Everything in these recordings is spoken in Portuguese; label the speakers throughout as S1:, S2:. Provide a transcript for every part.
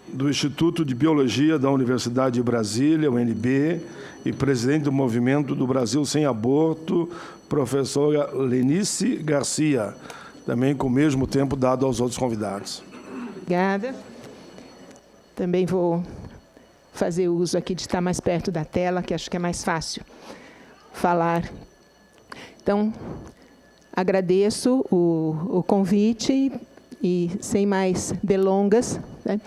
S1: do Instituto de Biologia da Universidade de Brasília, UNB, e presidente do Movimento do Brasil Sem Aborto, professora Lenice Garcia, também com o mesmo tempo dado aos outros convidados.
S2: Obrigada. Também vou fazer uso aqui de estar mais perto da tela, que acho que é mais fácil falar. Então, agradeço o convite e, sem mais delongas, né?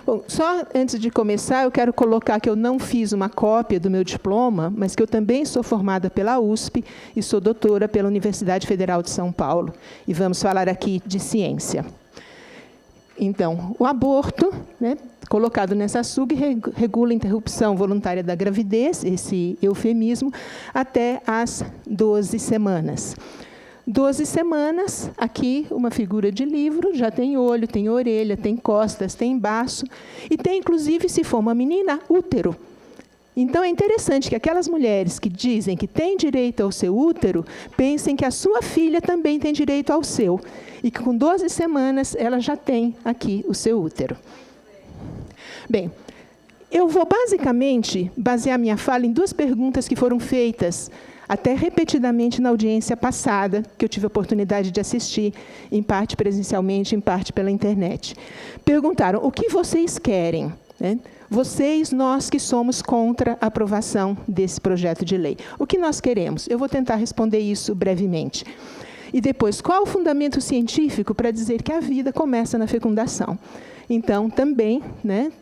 S2: Bom, só antes de começar, eu quero colocar que eu não fiz uma cópia do meu diploma, mas que eu também sou formada pela USP e sou doutora pela Universidade Federal de São Paulo. E vamos falar aqui de ciência. Então, o aborto, né, colocado nessa SUG, regula a interrupção voluntária da gravidez, esse eufemismo, até as 12 semanas. 12 semanas, aqui uma figura de livro, já tem olho, tem orelha, tem costas, tem baço, e tem, inclusive, se for uma menina, útero. Então, é interessante que aquelas mulheres que dizem que têm direito ao seu útero, pensem que a sua filha também tem direito ao seu, e que com 12 semanas ela já tem aqui o seu útero. Bem, eu vou basicamente basear minha fala em duas perguntas que foram feitas até repetidamente na audiência passada, que eu tive a oportunidade de assistir, em parte presencialmente, em parte pela internet. Perguntaram, o que vocês querem? Né? Vocês, nós que somos contra a aprovação desse projeto de lei. O que nós queremos? Eu vou tentar responder isso brevemente. E depois, qual o fundamento científico para dizer que a vida começa na fecundação? Então, também, né,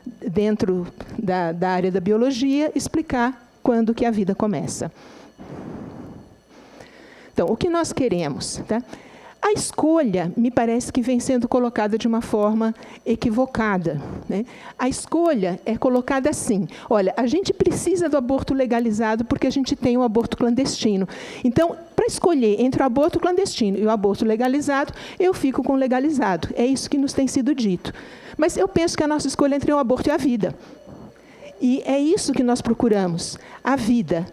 S2: dentro da área da biologia, explicar quando que a vida começa. Então, o que nós queremos? Tá? A escolha, me parece que vem sendo colocada de uma forma equivocada, né? A escolha é colocada assim, olha, a gente precisa do aborto legalizado porque a gente tem o aborto clandestino. Então, para escolher entre o aborto clandestino e o aborto legalizado, eu fico com o legalizado. É isso que nos tem sido dito. Mas eu penso que a nossa escolha é entre o aborto e a vida. E é isso que nós procuramos, a vida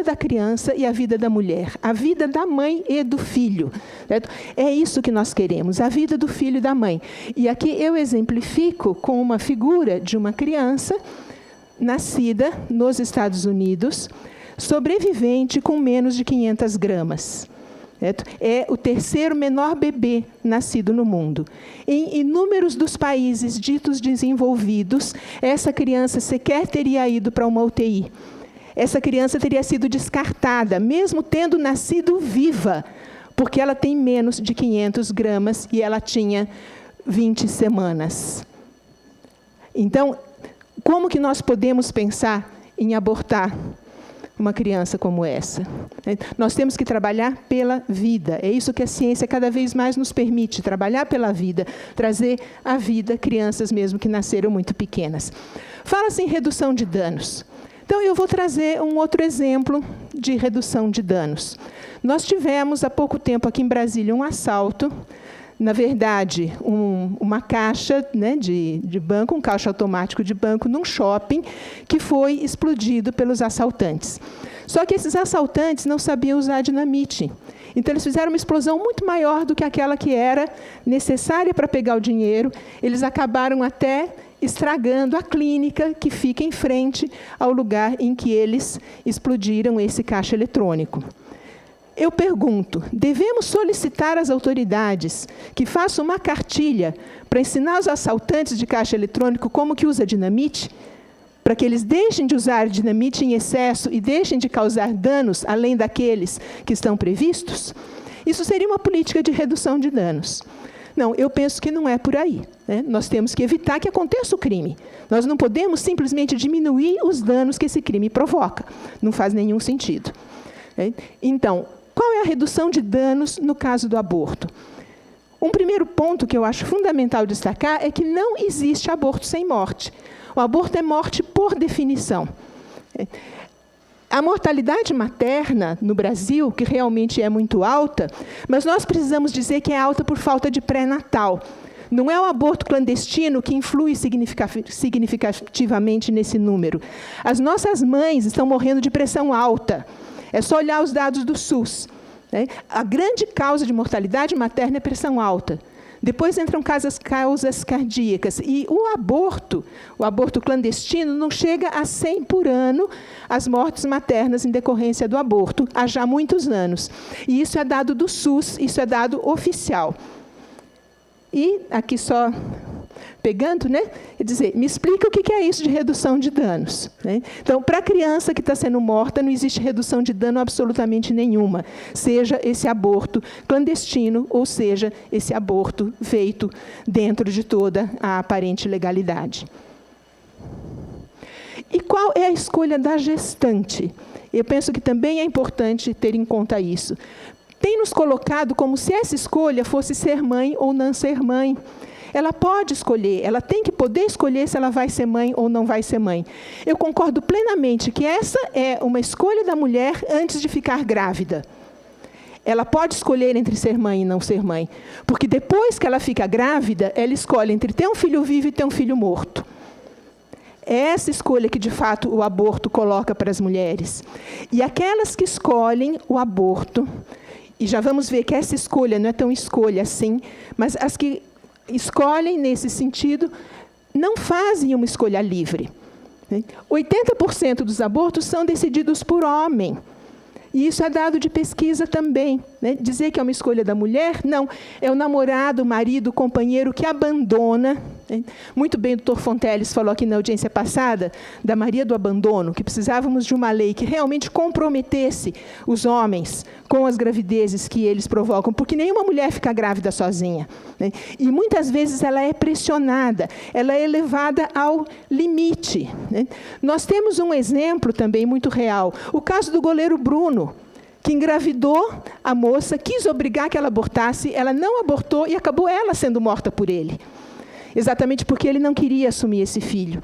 S2: da criança e a vida da mulher, a vida da mãe e do filho. Certo? É isso que nós queremos, a vida do filho e da mãe. E aqui eu exemplifico com uma figura de uma criança nascida nos Estados Unidos, sobrevivente com menos de 500 gramas. Certo? É o terceiro menor bebê nascido no mundo. Em inúmeros dos países ditos desenvolvidos, essa criança sequer teria ido para uma UTI. Essa criança teria sido descartada, mesmo tendo nascido viva, porque ela tem menos de 500 gramas e ela tinha 20 semanas. Então, como que nós podemos pensar em abortar uma criança como essa? Nós temos que trabalhar pela vida. É isso que a ciência cada vez mais nos permite, trabalhar pela vida, trazer à vida crianças mesmo que nasceram muito pequenas. Fala-se em redução de danos. Então, eu vou trazer um outro exemplo de redução de danos. Nós tivemos, há pouco tempo, aqui em Brasília, um assalto. Na verdade, uma caixa, né, de banco, um caixa automático de banco, num shopping, que foi explodido pelos assaltantes. Só que esses assaltantes não sabiam usar dinamite. Então, eles fizeram uma explosão muito maior do que aquela que era necessária para pegar o dinheiro. Eles acabaram até estragando a clínica que fica em frente ao lugar em que eles explodiram esse caixa eletrônico. Eu pergunto, devemos solicitar às autoridades que façam uma cartilha para ensinar os assaltantes de caixa eletrônico como que usa dinamite? Para que eles deixem de usar dinamite em excesso e deixem de causar danos além daqueles que estão previstos? Isso seria uma política de redução de danos. Não, eu penso que não é por aí, né? Nós temos que evitar que aconteça o crime. Nós não podemos simplesmente diminuir os danos que esse crime provoca. Não faz nenhum sentido. Então, qual é a redução de danos no caso do aborto? Um primeiro ponto que eu acho fundamental destacar é que não existe aborto sem morte. O aborto é morte por definição. A mortalidade materna no Brasil, que realmente é muito alta, mas nós precisamos dizer que é alta por falta de pré-natal. Não é o aborto clandestino que influi significativamente nesse número. As nossas mães estão morrendo de pressão alta. É só olhar os dados do SUS. A grande causa de mortalidade materna é pressão alta. Depois entram causas cardíacas. E o aborto clandestino, não chega a 100 por ano as mortes maternas em decorrência do aborto, há já muitos anos. E isso é dado do SUS, isso é dado oficial. E aqui só pegando, né? Quer dizer, me explica o que é isso de redução de danos, né? Então, para a criança que está sendo morta, não existe redução de dano absolutamente nenhuma, seja esse aborto clandestino, ou seja, esse aborto feito dentro de toda a aparente legalidade. E qual é a escolha da gestante? Eu penso que também é importante ter em conta isso. Tem nos colocado como se essa escolha fosse ser mãe ou não ser mãe. Ela pode escolher, ela tem que poder escolher se ela vai ser mãe ou não vai ser mãe. Eu concordo plenamente que essa é uma escolha da mulher antes de ficar grávida. Ela pode escolher entre ser mãe e não ser mãe, porque depois que ela fica grávida, ela escolhe entre ter um filho vivo e ter um filho morto. É essa escolha que, de fato, o aborto coloca para as mulheres. E aquelas que escolhem o aborto, e já vamos ver que essa escolha não é tão escolha assim, mas as que escolhem nesse sentido, não fazem uma escolha livre. 80% dos abortos são decididos por homem. E isso é dado de pesquisa também, né? Dizer que é uma escolha da mulher, não. É o namorado, o marido, o companheiro que abandona. Né? Muito bem o doutor Fonteles falou aqui na audiência passada, da Maria do Abandono, que precisávamos de uma lei que realmente comprometesse os homens com as gravidezes que eles provocam, porque nenhuma mulher fica grávida sozinha. Né? E muitas vezes ela é pressionada, ela é levada ao limite. Né? Nós temos um exemplo também muito real, o caso do goleiro Bruno, que engravidou a moça, quis obrigar que ela abortasse, ela não abortou e acabou ela sendo morta por ele. Exatamente porque ele não queria assumir esse filho.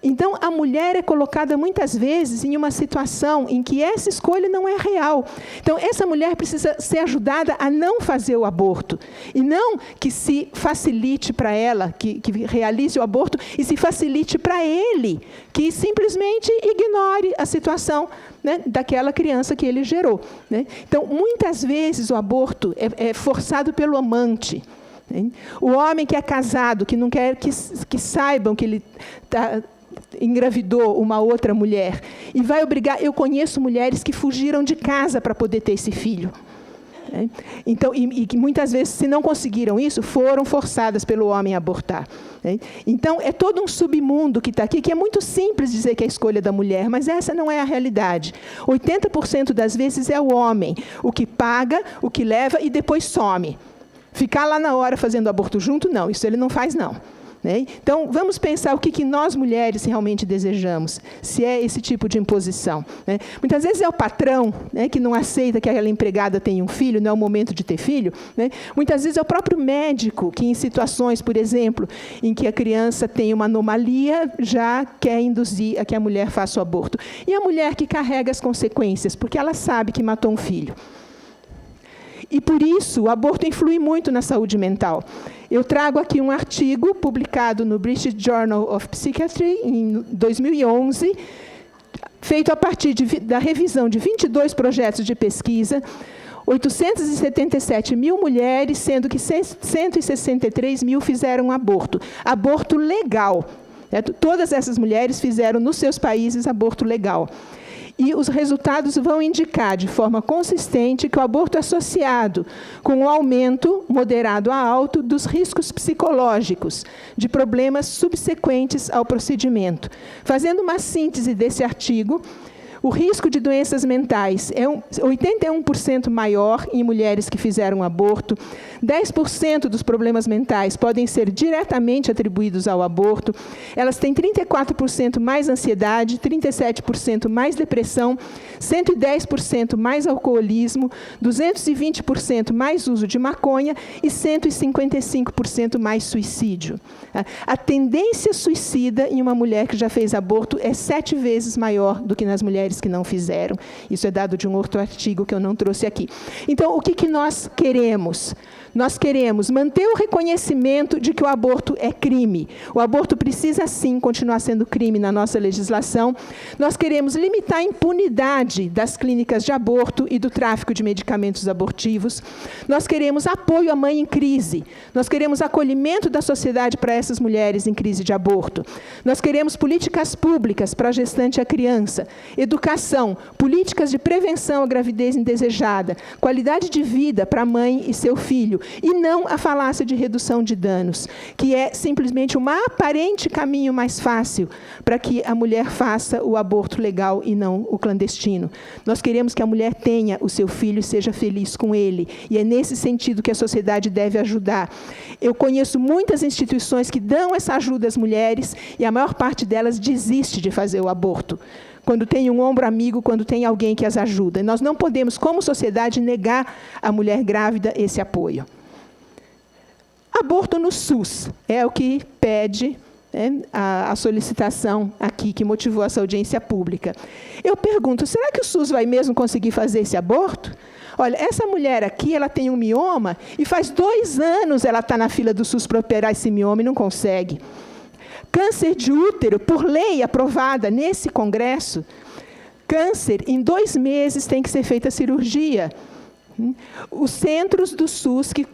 S2: Então, a mulher é colocada muitas vezes em uma situação em que essa escolha não é real. Então, essa mulher precisa ser ajudada a não fazer o aborto. E não que se facilite para ela, que realize o aborto, e se facilite para ele, que simplesmente ignore a situação, né, daquela criança que ele gerou. Né? Então, muitas vezes o aborto é forçado pelo amante. O homem que é casado, que não quer que saibam que ele engravidou uma outra mulher, e vai obrigar... Eu conheço mulheres que fugiram de casa para poder ter esse filho. Então, e que muitas vezes, se não conseguiram isso, foram forçadas pelo homem a abortar. Então, é todo um submundo que está aqui, que é muito simples dizer que é a escolha da mulher, mas essa não é a realidade. 80% das vezes é o homem, o que paga, o que leva e depois some. Ficar lá na hora fazendo aborto junto, não, isso ele não faz, não. Né? Então, vamos pensar o que nós mulheres realmente desejamos, se é esse tipo de imposição. Né? Muitas vezes é o patrão, né, que não aceita que aquela empregada tenha um filho, não é o momento de ter filho. Né? Muitas vezes é o próprio médico, que em situações, por exemplo, em que a criança tem uma anomalia, já quer induzir a que a mulher faça o aborto. E a mulher que carrega as consequências, porque ela sabe que matou um filho. E, por isso, o aborto influi muito na saúde mental. Eu trago aqui um artigo publicado no British Journal of Psychiatry, em 2011, feito a partir da revisão de 22 projetos de pesquisa, 877 mil mulheres, sendo que 163 mil fizeram aborto. Aborto legal. Todas essas mulheres fizeram, nos seus países, aborto legal. E os resultados vão indicar, de forma consistente, que o aborto é associado com um aumento moderado a alto dos riscos psicológicos, de problemas subsequentes ao procedimento. Fazendo uma síntese desse artigo, o risco de doenças mentais é 81% maior em mulheres que fizeram aborto, 10% dos problemas mentais podem ser diretamente atribuídos ao aborto, elas têm 34% mais ansiedade, 37% mais depressão, 110% mais alcoolismo, 220% mais uso de maconha e 155% mais suicídio. A tendência suicida em uma mulher que já fez aborto é 7 vezes maior do que nas mulheres que não fizeram. Isso é dado de um outro artigo que eu não trouxe aqui. Então, o que nós queremos? Nós queremos manter o reconhecimento de que o aborto é crime. O aborto precisa, sim, continuar sendo crime na nossa legislação. Nós queremos limitar a impunidade das clínicas de aborto e do tráfico de medicamentos abortivos. Nós queremos apoio à mãe em crise. Nós queremos acolhimento da sociedade para essas mulheres em crise de aborto. Nós queremos políticas públicas para a gestante e a criança, educação, políticas de prevenção à gravidez indesejada, qualidade de vida para a mãe e seu filho, e não a falácia de redução de danos, que é simplesmente um aparente caminho mais fácil para que a mulher faça o aborto legal e não o clandestino. Nós queremos que a mulher tenha o seu filho e seja feliz com ele, e é nesse sentido que a sociedade deve ajudar. Eu conheço muitas instituições que dão essa ajuda às mulheres, e a maior parte delas desiste de fazer o aborto, quando tem um ombro amigo, quando tem alguém que as ajuda. Nós não podemos, como sociedade, negar à mulher grávida esse apoio. Aborto no SUS é o que pede, né, a solicitação aqui, que motivou essa audiência pública. Eu pergunto, será que o SUS vai mesmo conseguir fazer esse aborto? Olha, essa mulher aqui, ela tem um mioma, e faz 2 anos ela está na fila do SUS para operar esse mioma e não consegue. Câncer de útero, por lei aprovada nesse Congresso, câncer, em 2 meses tem que ser feita a cirurgia. Os centros do SUS que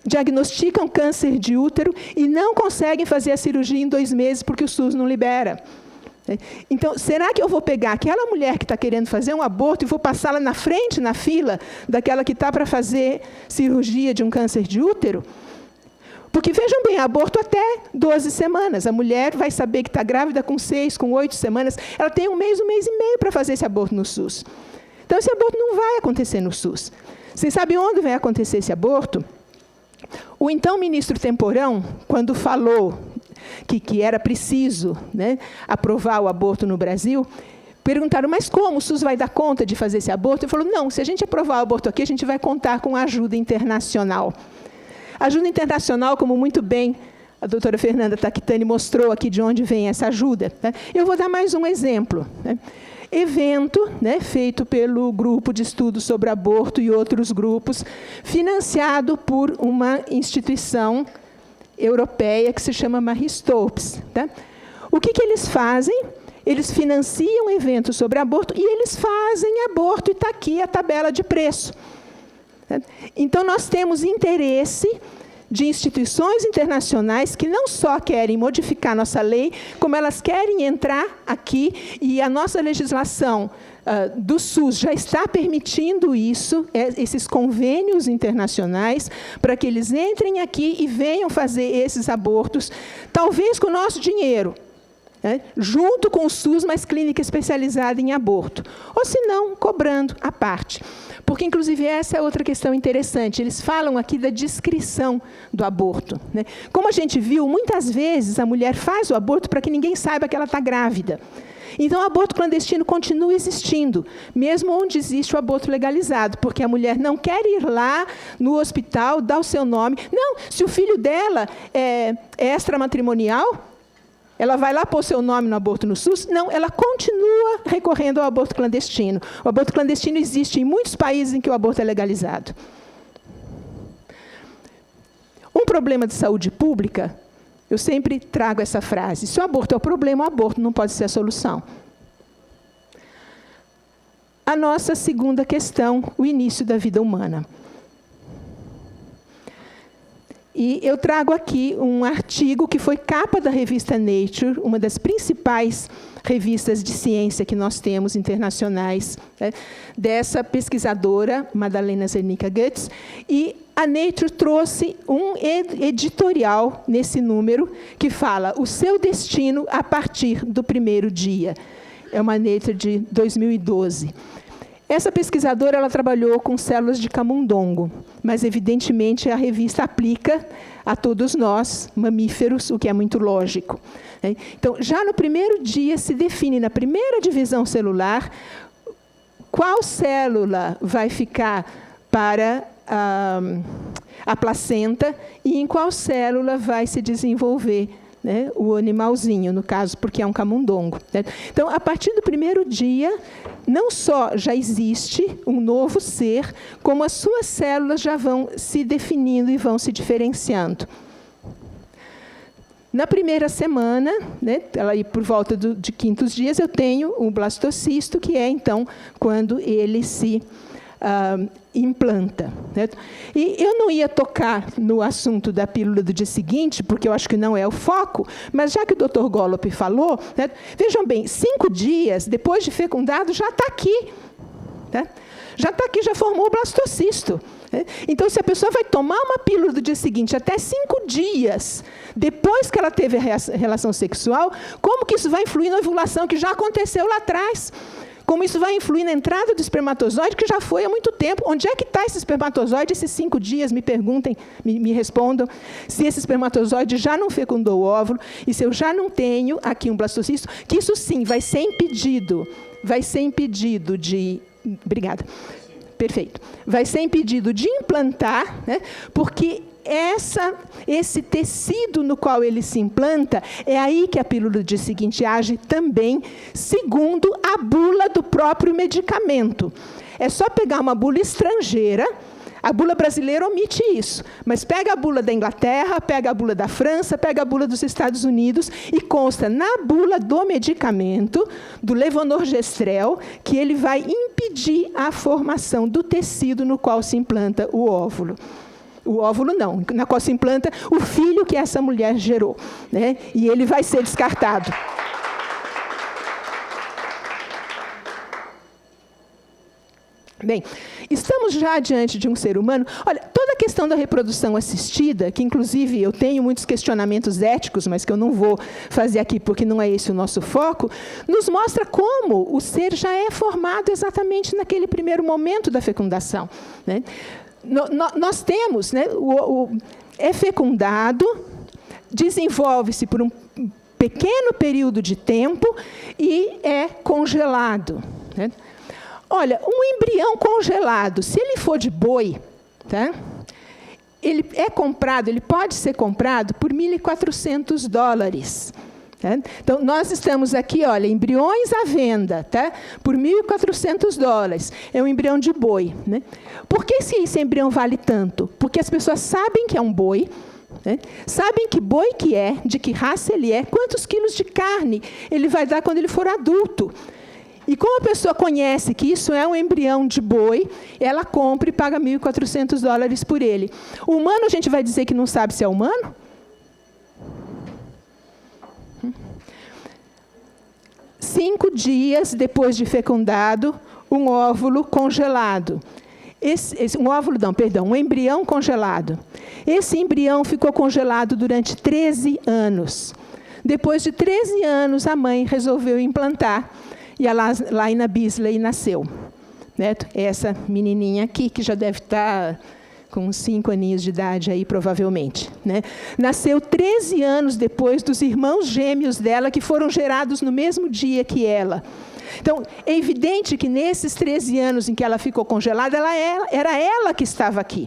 S2: diagnosticam câncer de útero e não conseguem fazer a cirurgia em 2 meses porque o SUS não libera. Então, será que eu vou pegar aquela mulher que está querendo fazer um aborto e vou passá-la na frente, na fila, daquela que está para fazer cirurgia de um câncer de útero? Porque, vejam bem, aborto até 12 semanas. A mulher vai saber que está grávida com 6, com 8 semanas. Ela tem 1 mês, 1 mês e meio para fazer esse aborto no SUS. Então, esse aborto não vai acontecer no SUS. Vocês sabem onde vai acontecer esse aborto? O então ministro Temporão, quando falou que era preciso, né, aprovar o aborto no Brasil, perguntaram, mas como o SUS vai dar conta de fazer esse aborto? Ele falou, não, se a gente aprovar o aborto aqui, a gente vai contar com ajuda internacional. Ajuda internacional, como muito bem a doutora Fernanda Tactani mostrou aqui de onde vem essa ajuda, né? Eu vou dar mais um exemplo, né? Evento, né, feito pelo Grupo de Estudos sobre Aborto e outros grupos, financiado por uma instituição europeia que se chama Marie Stopes. Tá? O que eles fazem? Eles financiam eventos sobre aborto e eles fazem aborto, e está aqui a tabela de preço. Então, nós temos interesse de instituições internacionais que não só querem modificar nossa lei, como elas querem entrar aqui, e a nossa legislação do SUS já está permitindo isso, esses convênios internacionais, para que eles entrem aqui e venham fazer esses abortos, talvez com o nosso dinheiro, né, junto com o SUS, mas clínica especializada em aborto. Ou, se não, cobrando à parte. Porque, inclusive, essa é outra questão interessante. Eles falam aqui da descrição do aborto, né? Como a gente viu, muitas vezes a mulher faz o aborto para que ninguém saiba que ela está grávida. Então, o aborto clandestino continua existindo, mesmo onde existe o aborto legalizado, porque a mulher não quer ir lá no hospital, dar o seu nome. Não, se o filho dela é extramatrimonial, ela vai lá pôr seu nome no aborto no SUS? Não, ela continua recorrendo ao aborto clandestino. O aborto clandestino existe em muitos países em que o aborto é legalizado. Um problema de saúde pública, eu sempre trago essa frase, se o aborto é o problema, o aborto não pode ser a solução. A nossa segunda questão, o início da vida humana. E eu trago aqui um artigo que foi capa da revista Nature, uma das principais revistas de ciência que nós temos internacionais, né, dessa pesquisadora, Madalena Zernicka Götz, e a Nature trouxe um editorial nesse número que fala o seu destino a partir do primeiro dia. É uma Nature de 2012. Essa pesquisadora ela trabalhou com células de camundongo, mas, evidentemente, a revista aplica a todos nós, mamíferos, o que é muito lógico. Então, já no primeiro dia, se define, na primeira divisão celular, qual célula vai ficar para a placenta e em qual célula vai se desenvolver né, o animalzinho, no caso, porque é um camundongo. Né? Então, a partir do primeiro dia, não só já existe um novo ser, como as suas células já vão se definindo e vão se diferenciando. Na primeira semana, né, aí por volta de 5º dias, eu tenho o blastocisto, que é, então, quando ele se implanta. Né? E eu não ia tocar no assunto da pílula do dia seguinte, porque eu acho que não é o foco, mas já que o Dr. Golop falou, né, vejam bem, 5 dias depois de fecundado, já está aqui. Né? Já está aqui, já formou o blastocisto. Então, se a pessoa vai tomar uma pílula do dia seguinte, até 5 dias depois que ela teve a relação sexual, como que isso vai influir na ovulação que já aconteceu lá atrás? Como isso vai influir na entrada do espermatozoide, que já foi há muito tempo? Onde é que está esse espermatozoide esses 5 dias? Me perguntem, me respondam. Se esse espermatozoide já não fecundou o óvulo, e se eu já não tenho aqui um blastocisto, que isso sim vai ser impedido de... Obrigada. Perfeito. Vai ser impedido de implantar, né, porque esse tecido no qual ele se implanta, é aí que a pílula do dia seguinte age também, segundo a bula do próprio medicamento. É só pegar uma bula estrangeira, a bula brasileira omite isso, mas pega a bula da Inglaterra, pega a bula da França, pega a bula dos Estados Unidos e consta na bula do medicamento, do levonorgestrel, que ele vai impedir a formação do tecido no qual se implanta o óvulo. O óvulo não, na qual se implanta o filho que essa mulher gerou, né? E ele vai ser descartado. Bem, estamos já diante de um ser humano. Olha, toda a questão da reprodução assistida, que inclusive eu tenho muitos questionamentos éticos, mas que eu não vou fazer aqui porque não é esse o nosso foco, nos mostra como o ser já é formado exatamente naquele primeiro momento da fecundação. Né? Nós temos, né, é fecundado, desenvolve-se por um pequeno período de tempo e é congelado. Né? Olha, um embrião congelado, se ele for de boi, tá? Ele pode ser comprado por $1.400. Tá? Então, nós estamos aqui, olha, embriões à venda, tá? Por $1.400. É um embrião de boi. Né? Por que esse embrião vale tanto? Porque as pessoas sabem que é um boi, né? Sabem que boi que é, de que raça ele é, quantos quilos de carne ele vai dar quando ele for adulto. E como a pessoa conhece que isso é um embrião de boi, ela compra e paga $1.400 por ele. O humano, a gente vai dizer que não sabe se é humano? 5 dias depois de fecundado, um óvulo congelado. Um embrião congelado. Esse embrião ficou congelado durante 13 anos. Depois de 13 anos, a mãe resolveu implantar. E a Laina Beasley nasceu. Né? Essa menininha aqui, que já deve estar com uns 5 aninhos de idade, aí, provavelmente. Né? Nasceu 13 anos depois dos irmãos gêmeos dela, que foram gerados no mesmo dia que ela. Então, é evidente que nesses 13 anos em que ela ficou congelada, era ela que estava aqui.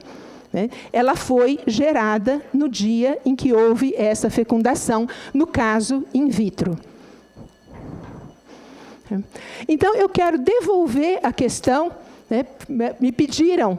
S2: Né? Ela foi gerada no dia em que houve essa fecundação, no caso, in vitro. Então, eu quero devolver a questão, né, me pediram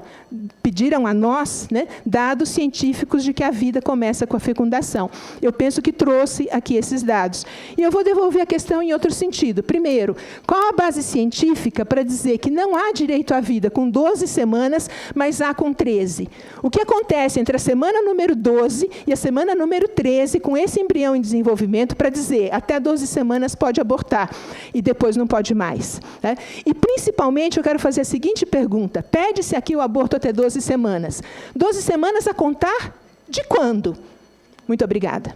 S2: a nós, né, dados científicos de que a vida começa com a fecundação. Eu penso que trouxe aqui esses dados. E eu vou devolver a questão em outro sentido. Primeiro, qual a base científica para dizer que não há direito à vida com 12 semanas, mas há com 13? O que acontece entre a semana número 12 e a semana número 13, com esse embrião em desenvolvimento, para dizer até 12 semanas pode abortar e depois não pode mais? Né? E, principalmente, eu quero fazer a seguinte pergunta. Pede-se aqui o aborto até 12 semanas. 12 semanas a contar de quando? Muito obrigada.